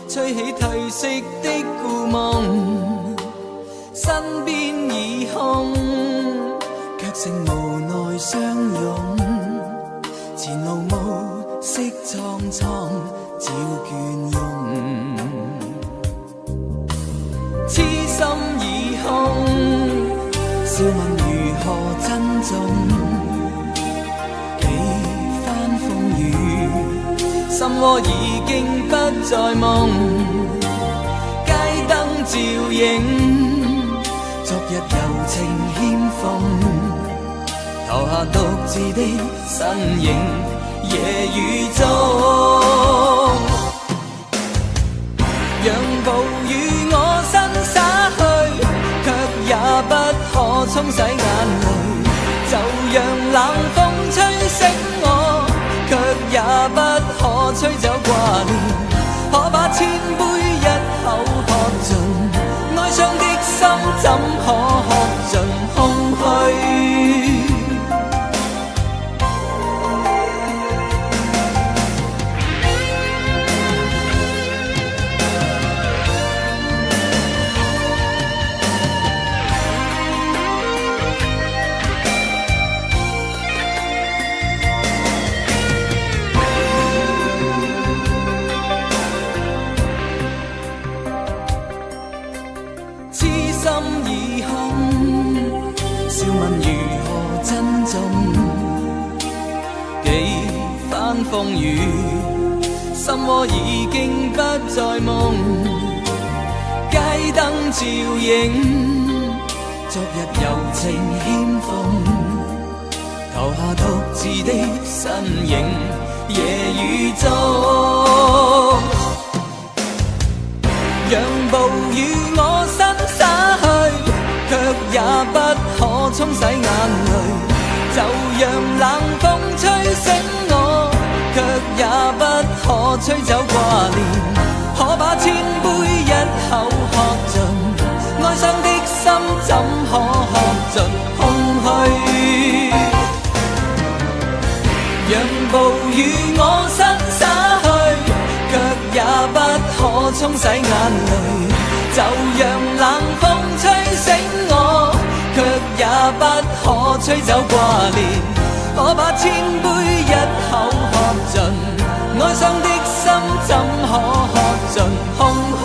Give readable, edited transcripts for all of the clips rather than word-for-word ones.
吹起褪色的故夢，身邊已空，卻剩無奈相擁。前路暮色蒼蒼，照倦容。痴心已空，笑問如何珍重？幾番風雨，心窩已經不再夢。街燈照映，昨日柔情欠奉，投下獨自的身影，夜雨中，讓暴雨我身灑去，卻也不可沖洗眼淚。就讓冷風吹醒我，卻也不可吹走掛念。可把千杯一口喝盡，哀傷的心怎可喝盡空虛？風雨，心窩已經不再夢。街燈照映，昨日柔情欠奉，投下獨自的身影，夜雨中，讓暴雨我身灑去，卻也不可沖洗眼淚。就讓冷風吹醒我，卻也不可吹走掛念。可把千杯一口喝盡，哀傷的心怎可喝盡空虛？讓暴雨我身灑去，卻也不可沖洗眼淚。就讓冷風吹醒我，卻也不可吹走掛念。可把千杯一口喝盡，哀傷的心怎可喝盡空虛？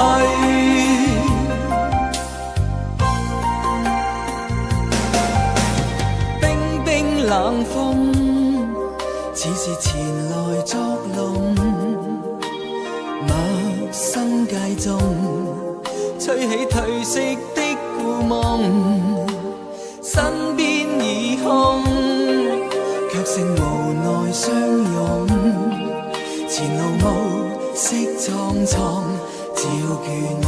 冰冰冷風，似是前來作弄。陌生街中，吹起褪色的故夢，身邊已空，卻剩無奈相擁。前路暮色蒼蒼，照倦容。